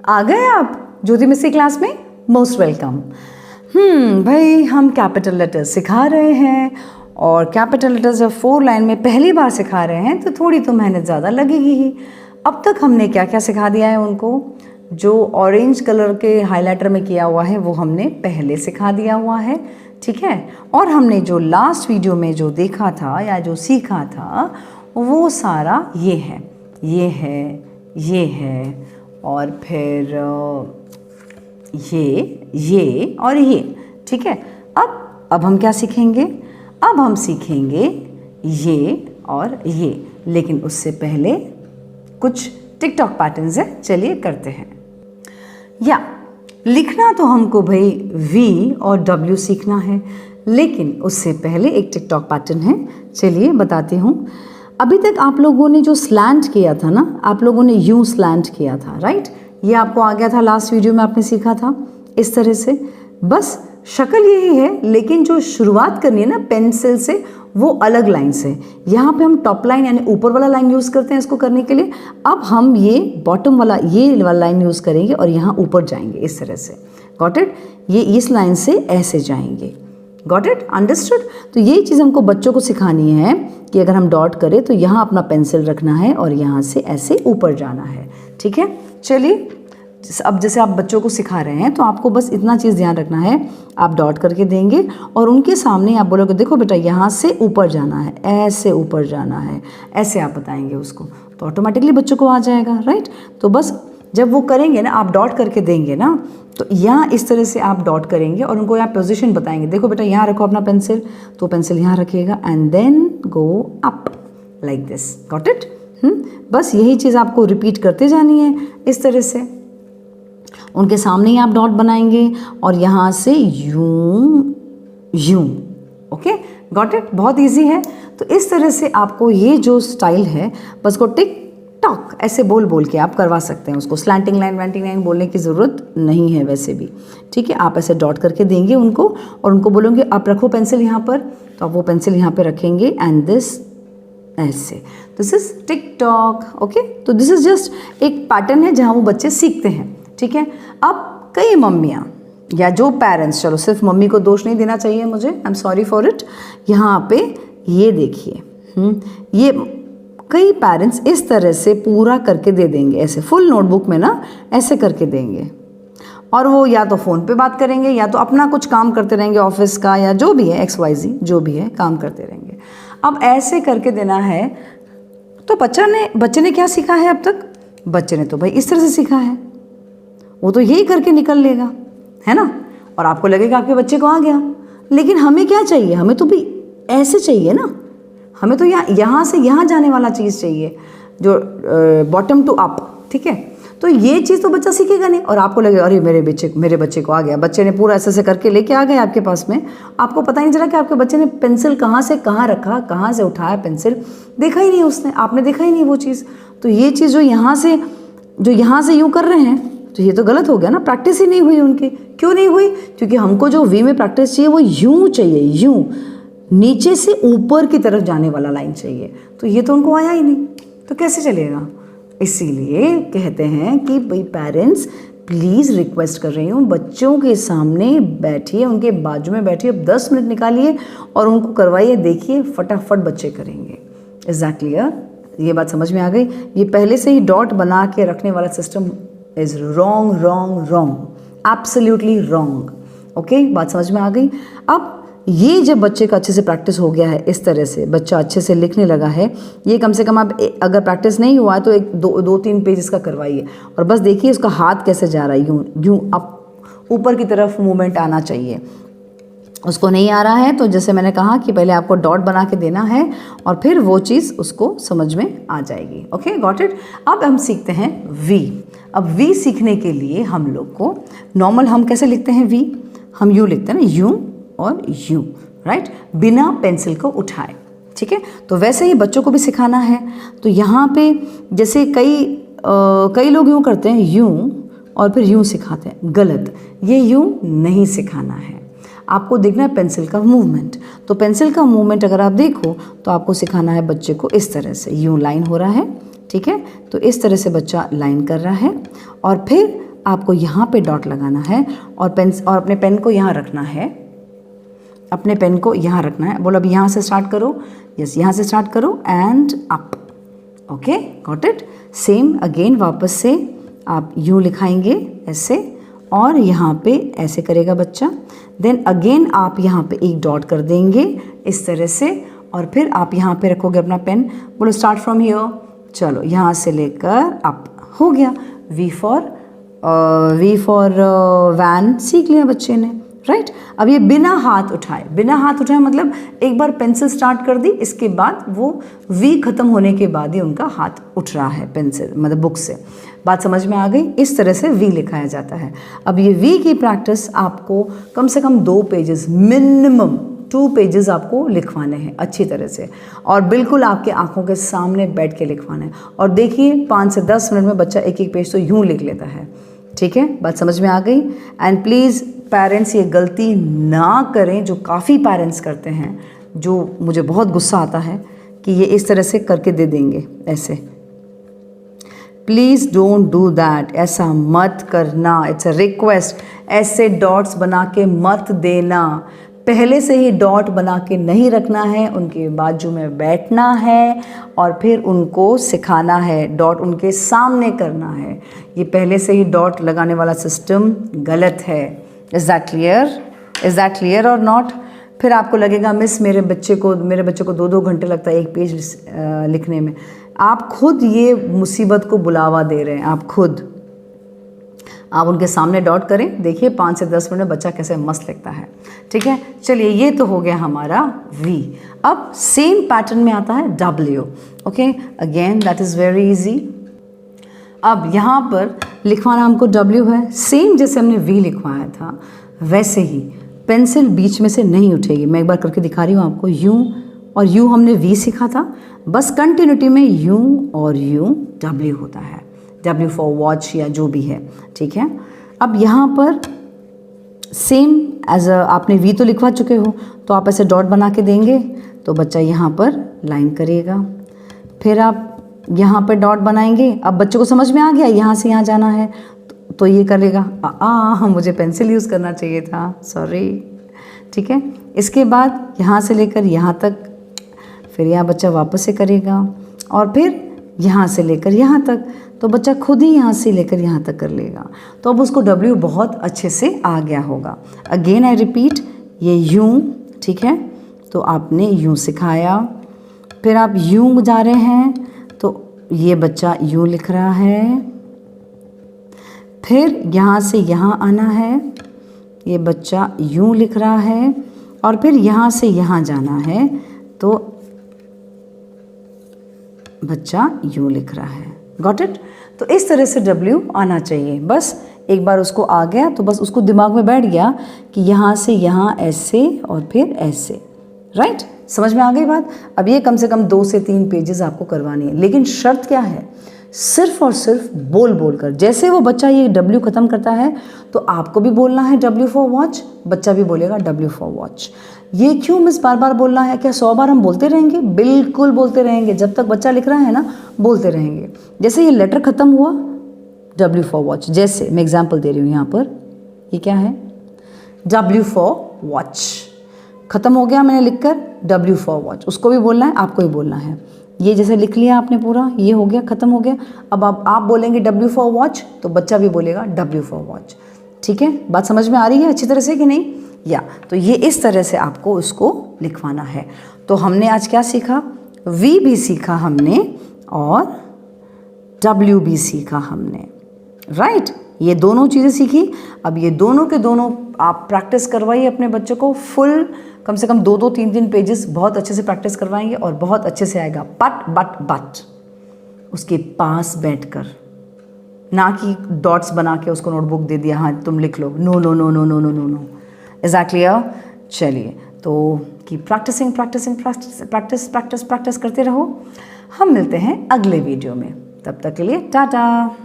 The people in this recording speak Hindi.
आ गए आप ज्योति मिस्सी क्लास में? Most welcome. भाई हम कैपिटल लेटर्स सिखा रहे हैं और कैपिटल लेटर्स जब 4 लाइन में पहली बार सिखा रहे हैं तो थोड़ी तो मेहनत ज़्यादा लगेगी ही। अब तक हमने क्या क्या सिखा दिया है उनको? जो ऑरेंज कलर के हाइलाइटर में किया हुआ है वो हमने पहले सिखा दिया हुआ है, ठीक है। और हमने जो लास्ट वीडियो में जो देखा था या जो सीखा था वो सारा ये है, ये है, ये है और फिर ये और ये, ठीक है। अब हम क्या सीखेंगे? अब हम सीखेंगे ये और ये, लेकिन उससे पहले कुछ टिकटॉक पैटर्न्स है, चलिए करते हैं। या लिखना तो हमको भाई V और W सीखना है, लेकिन उससे पहले एक टिकटॉक पैटर्न है, चलिए बताती हूँ। अभी तक आप लोगों ने जो स्लैंट किया था ना, आप लोगों ने यूं स्लैंट किया था, राइट? ये आपको आ गया था, लास्ट वीडियो में आपने सीखा था इस तरह से। बस शक्ल यही है, लेकिन जो शुरुआत करनी है ना पेंसिल से वो अलग लाइन से। यहाँ पे हम टॉप लाइन यानी ऊपर वाला लाइन यूज़ करते हैं इसको करने के लिए। अब हम ये बॉटम वाला ये वाला लाइन यूज़ करेंगे और यहाँ ऊपर जाएंगे इस तरह से। Got it? ये इस लाइन से ऐसे जाएंगे। Got it? अंडरस्टूड? तो यही चीज़ हमको बच्चों को सिखानी है कि अगर हम डॉट करें तो यहाँ अपना पेंसिल रखना है और यहाँ से ऐसे ऊपर जाना है, ठीक है। चलिए अब जैसे आप बच्चों को सिखा रहे हैं तो आपको बस इतना चीज़ ध्यान रखना है, आप डॉट करके देंगे और उनके सामने आप बोलोगे देखो बेटा यहाँ से ऊपर जाना है, ऐसे ऊपर जाना है, ऐसे आप बताएंगे उसको, तो ऑटोमेटिकली बच्चों को आ जाएगा, राइट? तो बस जब वो करेंगे ना, आप डॉट करके देंगे ना, तो यहाँ इस तरह से आप डॉट करेंगे और उनको यहाँ पोजीशन बताएंगे, देखो बेटा यहाँ रखो अपना पेंसिल, तो पेंसिल यहाँ रखिएगा and then go up like this. Got it? बस यही चीज़ आपको रिपीट करते जानी है इस तरह से। उनके सामने ही आप डॉट बनाएंगे और यहाँ से यूं यूं। Okay, got it? बहुत इजी है। तो इस तरह से आपको ये जो स्टाइल है बस को टिक टॉक ऐसे बोल बोल के आप करवा सकते हैं उसको। स्लैंटिंग लाइन वैंटिंग लाइन बोलने की ज़रूरत नहीं है वैसे भी, ठीक है। आप ऐसे डॉट करके देंगे उनको और उनको बोलेंगे आप रखो पेंसिल यहाँ पर, तो आप वो पेंसिल यहाँ पे रखेंगे एंड दिस ऐसे। This is tick tock. Okay, तो दिस इज जस्ट एक पैटर्न है जहाँ वो बच्चे सीखते हैं, ठीक है। अब कई मम्मियाँ या जो पेरेंट्स, चलो सिर्फ मम्मी को दोष नहीं देना चाहिए मुझे, I am sorry for it. यहाँ पे ये देखिए, ये कई पेरेंट्स इस तरह से पूरा करके दे देंगे, ऐसे फुल नोटबुक में ना ऐसे करके देंगे और वो या तो फ़ोन पे बात करेंगे या तो अपना कुछ काम करते रहेंगे ऑफिस का या जो भी है XYZ जो भी है काम करते रहेंगे। अब ऐसे करके देना है तो बच्चे ने क्या सीखा है अब तक? बच्चे ने तो भाई इस तरह से सीखा है, वो तो यही करके निकल लेगा, है ना। और आपको लगेगा आपके बच्चे को आ गया, लेकिन हमें क्या चाहिए? हमें तो भी ऐसे चाहिए ना, हमें तो यहाँ से यहाँ जाने वाला चीज़ चाहिए, जो बॉटम टू अप, ठीक है। तो ये चीज़ तो बच्चा सीखेगा नहीं और आपको लगेगा अरे मेरे बच्चे को आ गया। बच्चे ने पूरा ऐसे करके लेके आ गए आपके पास में, आपको पता ही नहीं चला कि आपके बच्चे ने पेंसिल कहाँ से कहाँ रखा, कहाँ से उठाया पेंसिल, देखा ही नहीं उसने, आपने देखा ही नहीं वो चीज़। तो ये चीज़ जो यहाँ से यूँ कर रहे हैं तो ये तो गलत हो गया ना, प्रैक्टिस ही नहीं हुई उनकी। क्यों नहीं हुई? क्योंकि हमको जो V में प्रैक्टिस चाहिए वो यूँ चाहिए, यूँ नीचे से ऊपर की तरफ जाने वाला लाइन चाहिए, तो ये तो उनको आया ही नहीं, तो कैसे चलेगा? इसीलिए कहते हैं कि भाई पेरेंट्स प्लीज़ रिक्वेस्ट कर रही हूँ, बच्चों के सामने बैठिए, उनके बाजू में बैठिए, 10 मिनट निकालिए और उनको करवाइए, देखिए फटाफट बच्चे करेंगे। Is that clear? ये बात समझ में आ गई? ये पहले से ही डॉट बना के रखने वाला system is wrong wrong wrong, absolutely wrong. Okay, बात समझ में आ गई? अब ये जब बच्चे का अच्छे से प्रैक्टिस हो गया है, इस तरह से बच्चा अच्छे से लिखने लगा है, ये कम से कम आप अगर प्रैक्टिस नहीं हुआ है तो एक दो तीन पेज इसका करवाइए और बस देखिए उसका हाथ कैसे जा रहा है, यूँ यूँ अप ऊपर की तरफ मूवमेंट आना चाहिए। उसको नहीं आ रहा है तो जैसे मैंने कहा कि पहले आपको डॉट बना के देना है और फिर वो चीज़ उसको समझ में आ जाएगी। Okay, got it? अब हम सीखते हैं V। अब V सीखने के लिए हम लोग को नॉर्मल हम कैसे लिखते हैं V? हम यूँ लिखते हैं ना, यूँ और यूँ, राइट, बिना पेंसिल को उठाए, ठीक है। तो वैसे ही बच्चों को भी सिखाना है। तो यहाँ पे जैसे कई लोग यूँ करते हैं, यूँ और फिर यूँ सिखाते हैं, गलत। ये यूँ नहीं सिखाना है, आपको देखना है पेंसिल का मूवमेंट। तो पेंसिल का मूवमेंट अगर आप देखो तो आपको सिखाना है बच्चे को इस तरह से, यूँ लाइन हो रहा है, ठीक है। तो इस तरह से बच्चा लाइन कर रहा है और फिर आपको यहाँ पे डॉट लगाना है और अपने पेन को यहाँ रखना है, अपने पेन को यहाँ रखना है। बोलो अब यहाँ से स्टार्ट करो, यस यहाँ से स्टार्ट करो and up. Okay, got it. Same again वापस से आप यूँ लिखाएंगे ऐसे और यहाँ पे ऐसे करेगा बच्चा। देन अगेन आप यहाँ पे एक डॉट कर देंगे इस तरह से और फिर आप यहाँ पे रखोगे अपना पेन। बोलो स्टार्ट फ्रॉम हियर, चलो यहाँ से लेकर अप, हो गया। वी फॉर वैन सीख लिया बच्चे ने, राइट। अब ये बिना हाथ उठाए, बिना हाथ उठाए मतलब एक बार पेंसिल स्टार्ट कर दी, इसके बाद वो वी ख़त्म होने के बाद ही उनका हाथ उठ रहा है पेंसिल मतलब बुक से। बात समझ में आ गई? इस तरह से वी लिखाया जाता है। अब ये वी की प्रैक्टिस आपको कम से कम 2 पेजेस, मिनिमम 2 पेजेस आपको लिखवाने हैं अच्छी तरह से और बिल्कुल आपके आंखों के सामने बैठ के लिखवाना है। और देखिए 5 से 10 मिनट में बच्चा एक एक पेज तो यूँ लिख लेता है। ठीक है, बात समझ में आ गई? एंड प्लीज़ पेरेंट्स ये गलती ना करें जो काफ़ी पेरेंट्स करते हैं, जो मुझे बहुत गुस्सा आता है कि ये इस तरह से करके दे देंगे ऐसे। प्लीज़ डोंट डू दैट, ऐसा मत करना, इट्स अ रिक्वेस्ट। ऐसे डॉट्स बना के मत देना, पहले से ही डॉट बना के नहीं रखना है, उनके बाजू में बैठना है और फिर उनको सिखाना है, डॉट उनके सामने करना है। ये पहले से ही डॉट लगाने वाला सिस्टम गलत है। Is that clear? Is that clear और नॉट? फिर आपको लगेगा मिस मेरे बच्चे को 2-2 घंटे लगता है एक पेज लिखने में। आप खुद ये मुसीबत को बुलावा दे रहे हैं, आप उनके सामने डॉट करें, देखिए 5 से 10 मिनट में बच्चा कैसे मस्त लिखता है। ठीक है, चलिए ये तो हो गया हमारा V। अब सेम पैटर्न में आता है W। Okay, again that is very easy. अब यहाँ पर लिखवाना हमको W है, सेम जैसे हमने V लिखवाया था वैसे ही पेंसिल बीच में से नहीं उठेगी। मैं एक बार करके दिखा रही हूँ आपको। यूँ और यूँ हमने V सीखा था, बस कंटिन्यूटी में यूँ और यूँ W होता है, W फॉर वॉच या जो भी है। ठीक है, अब यहाँ पर सेम एज आपने V तो लिखवा चुके हो तो आप ऐसे डॉट बना के देंगे तो बच्चा यहाँ पर लाइन करेगा, फिर आप यहाँ पर डॉट बनाएंगे। अब बच्चे को समझ में आ गया यहाँ से यहाँ जाना है तो ये करेगा मुझे पेंसिल यूज़ करना चाहिए था, सॉरी। ठीक है, इसके बाद यहाँ से लेकर यहाँ तक, फिर यहाँ बच्चा वापस से करेगा और फिर यहाँ से लेकर यहाँ तक, तो बच्चा खुद ही यहाँ से लेकर यहाँ तक कर लेगा। तो अब उसको W बहुत अच्छे से आ गया होगा। अगेन आई रिपीट, ये यूँ, ठीक है, तो आपने यूँ सिखाया, फिर आप यूँ जा रहे हैं तो ये बच्चा यूँ लिख रहा है, फिर यहाँ से यहाँ आना है, ये बच्चा यूँ लिख रहा है और फिर यहाँ से यहाँ जाना है तो बच्चा यूँ लिख रहा है। Got it? तो इस तरह से W आना चाहिए। बस एक बार उसको आ गया तो बस उसको दिमाग में बैठ गया कि यहाँ से यहाँ ऐसे और फिर ऐसे, राइट? समझ में आ गई बात? अब ये कम से कम 2 से 3 पेजेस आपको करवानी है, लेकिन शर्त क्या है? सिर्फ और सिर्फ बोल कर। जैसे वो बच्चा ये W ख़त्म करता है तो आपको भी बोलना है W फॉर वॉच, बच्चा भी बोलेगा W फॉर वॉच। ये क्यों मिस बार बार बोलना है? क्या 100 बार हम बोलते रहेंगे? बिल्कुल बोलते रहेंगे, जब तक बच्चा लिख रहा है ना बोलते रहेंगे। जैसे ये लेटर ख़त्म हुआ W फॉर वॉच, जैसे मैं एग्जाम्पल दे रही हूँ यहाँ पर, ये क्या है? W फॉर वॉच ख़त्म हो गया मैंने लिखकर, W फॉर वॉच उसको भी बोलना है, आपको भी बोलना है। ये जैसे लिख लिया आपने पूरा, ये हो गया, ख़त्म हो गया। अब आप बोलेंगे W फॉर वॉच तो बच्चा भी बोलेगा W फॉर वॉच। ठीक है, बात समझ में आ रही है अच्छी तरह से कि नहीं? या तो ये इस तरह से आपको उसको लिखवाना है। तो हमने आज क्या सीखा? V भी सीखा हमने और W भी सीखा हमने, राइट? ये दोनों चीज़ें सीखी। अब ये दोनों के दोनों आप प्रैक्टिस करवाइए अपने बच्चों को फुल, कम से कम 2-2, 3-3 पेजेस बहुत अच्छे से प्रैक्टिस करवाएंगे और बहुत अच्छे से आएगा। बट उसके पास बैठकर, ना कि डॉट्स बना के उसको नोटबुक दे दिया, हाँ तुम लिख लो। No no no no no no no no. Is that clear? चलिए, तो कि प्रैक्टिस करते रहो। हम मिलते हैं अगले वीडियो में, तब तक के लिए टाटा।